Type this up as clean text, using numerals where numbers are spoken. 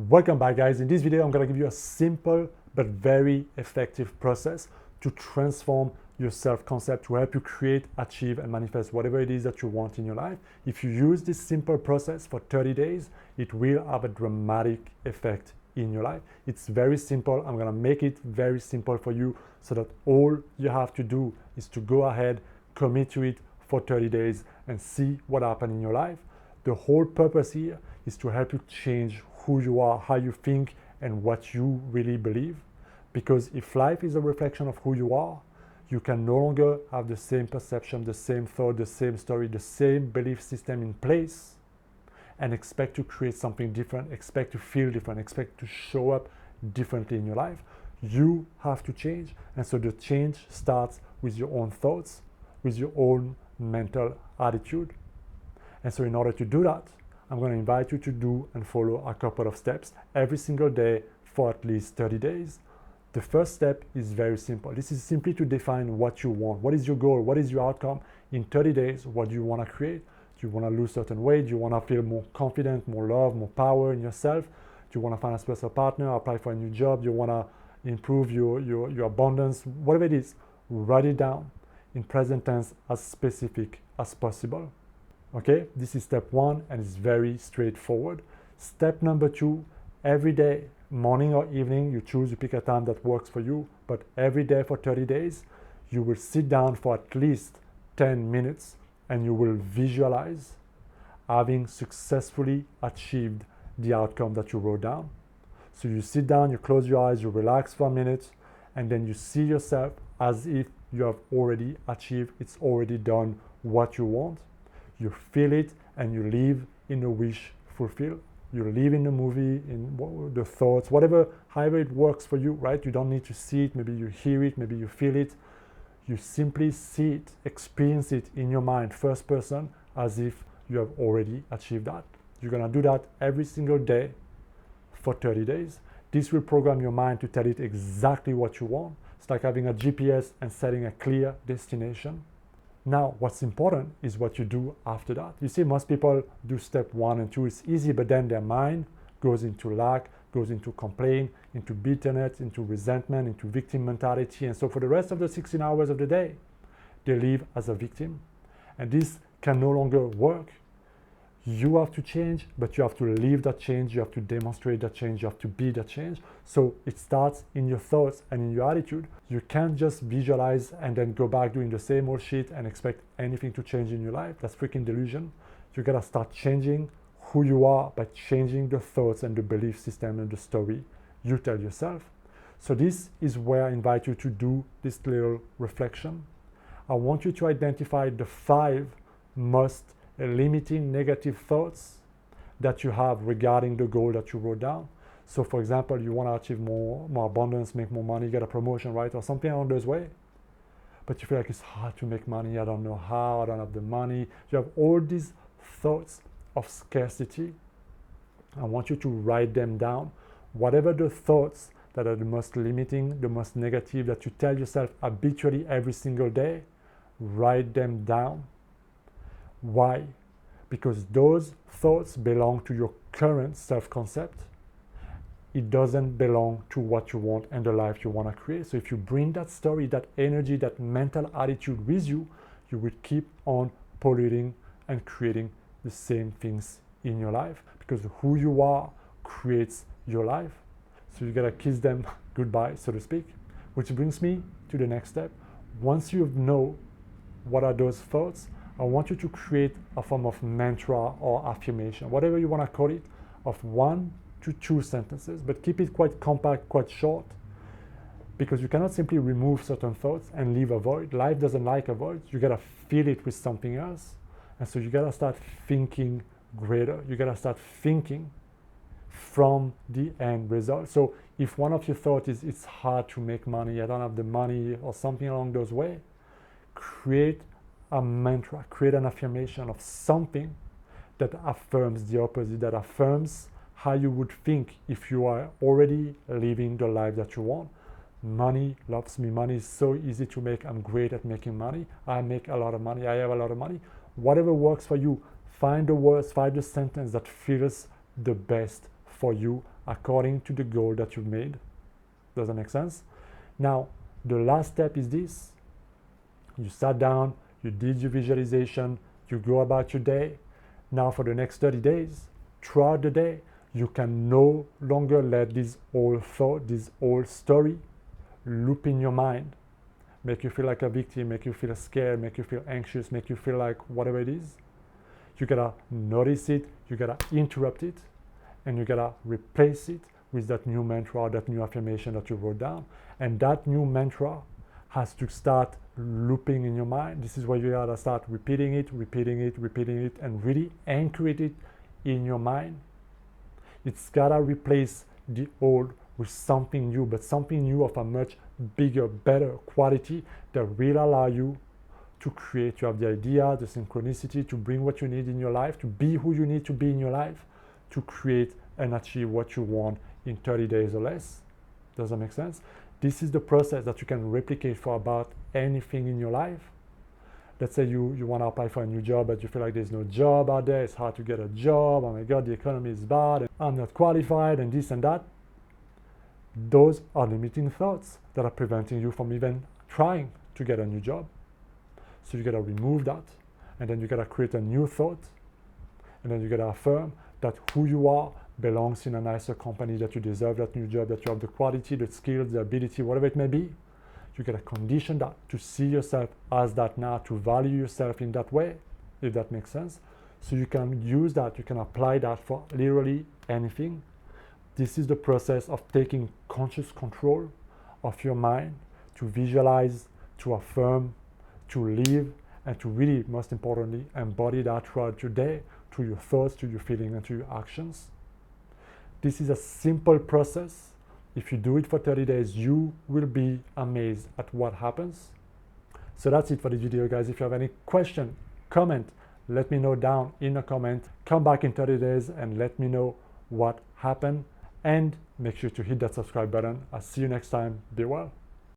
Welcome back, guys. In this video, I'm going to give you a simple but very effective process to transform your self-concept, to help you create, achieve, and manifest whatever it is that you want in your life. If you use this simple process for 30 days, it will have a dramatic effect in your life. It's very simple. I'm going to make it very simple for you so that all you have to do is to go ahead, commit to it for 30 days and see what happens in your life. The whole purpose here is to help you change who you are, how you think, and what you really believe. Because if life is a reflection of who you are, you can no longer have the same perception, the same thought, the same story, the same belief system in place and expect to create something different, expect to feel different, expect to show up differently in your life. You have to change. And so the change starts with your own thoughts, with your own mental attitude. And so in order to do that, I'm going to invite you to do and follow a couple of steps every single day for at least 30 days. The first step is very simple. This is simply to define what you want. What is your goal? What is your outcome? In 30 days, what do you want to create? Do you want to lose certain weight? Do you want to feel more confident, more love, more power in yourself? Do you want to find a special partner, apply for a new job? Do you want to improve your abundance? Whatever it is, write it down in present tense as specific as possible. Okay, this is step one and it's very straightforward. Step number two, every day, morning or evening, you pick a time that works for you, but every day for 30 days, you will sit down for at least 10 minutes and you will visualize having successfully achieved the outcome that you wrote down. So you sit down, you close your eyes, you relax for a minute, and then you see yourself as if you have already achieved, it's already done what you want. You feel it and you live in a wish fulfilled. You live in the movie, in the thoughts, whatever, however it works for you, right? You don't need to see it. Maybe you hear it, maybe you feel it. You simply see it, experience it in your mind, first person, as if you have already achieved that. You're going to do that every single day for 30 days. This will program your mind to tell it exactly what you want. It's like having a GPS and setting a clear destination. Now, what's important is what you do after that. You see, most people do step 1 and 2. It's easy, but then their mind goes into lack, goes into complaint, into bitterness, into resentment, into victim mentality. And so for the rest of the 16 hours of the day, they live as a victim. And this can no longer work. You have to change, but you have to live that change. You have to demonstrate that change. You have to be that change. So it starts in your thoughts and in your attitude. You can't just visualize and then go back doing the same old shit and expect anything to change in your life. That's freaking delusion. You gotta start changing who you are by changing the thoughts and the belief system and the story you tell yourself. So this is where I invite you to do this little reflection. I want you to identify the 5 most limiting negative thoughts that you have regarding the goal that you wrote down. So for example, you want to achieve more abundance, make more money, get a promotion, right? Or something along those way. But you feel like it's hard to make money. I don't know how, I don't have the money. You have all these thoughts of scarcity. I want you to write them down. Whatever the thoughts that are the most limiting, the most negative that you tell yourself habitually every single day, write them down. Why? Because those thoughts belong to your current self-concept. It doesn't belong to what you want and the life you want to create. So if you bring that story, that energy, that mental attitude with you, you will keep on polluting and creating the same things in your life, because who you are creates your life. So you gotta kiss them goodbye, so to speak. Which brings me to the next step. Once you know what are those thoughts, I want you to create a form of mantra or affirmation, whatever you want to call it, of 1 to 2 sentences, but keep it quite compact, quite short, because you cannot simply remove certain thoughts and leave a void. Life doesn't like a void. You got to fill it with something else. And so you got to start thinking greater. You got to start thinking from the end result. So if one of your thoughts is, it's hard to make money, I don't have the money, or something along those ways, create a mantra, create an affirmation of something that affirms the opposite, that affirms how you would think if you are already living the life that you want. Money loves me. Money is so easy to make. I'm great at making money. I make a lot of money. I have a lot of money. Whatever works for you, find the words, find the sentence that feels the best for you according to the goal that you've made. Does that make sense? Now, the last step is this. You sat down, you did your visualization, you go about your day. Now for the next 30 days, throughout the day, you can no longer let this old thought, this old story loop in your mind, make you feel like a victim, make you feel scared, make you feel anxious, make you feel like whatever it is. You gotta notice it, you gotta interrupt it, and you gotta replace it with that new mantra or that new affirmation that you wrote down. And that new mantra has to start looping in your mind. This is where you gotta start repeating it, and really anchor it in your mind. It's gotta replace the old with something new, but something new of a much bigger, better quality that will allow you to create. You have the idea, the synchronicity to bring what you need in your life, to be who you need to be in your life, to create and achieve what you want in 30 days or less. Does that make sense? This is the process that you can replicate for about anything in your life. Let's say you want to apply for a new job, but you feel like there's no job out there, it's hard to get a job, oh my God, the economy is bad, and I'm not qualified, and this and that. Those are limiting thoughts that are preventing you from even trying to get a new job. So you gotta remove that, and then you gotta create a new thought, and then you gotta affirm that who you are belongs in a nicer company, that you deserve that new job, that you have the quality, the skills, the ability, whatever it may be. You gotta condition that to see yourself as that now, to value yourself in that way, if that makes sense. So you can use that, you can apply that for literally anything. This is the process of taking conscious control of your mind to visualize, to affirm, to live, and to really, most importantly, embody that throughout your day, to your thoughts, to your feelings, and to your actions. This is a simple process. If you do it for 30 days, you will be amazed at what happens. So that's it for this video, guys. If you have any question, comment, let me know down in a comment. Come back in 30 days and let me know what happened. And make sure to hit that subscribe button. I'll see you next time. Be well.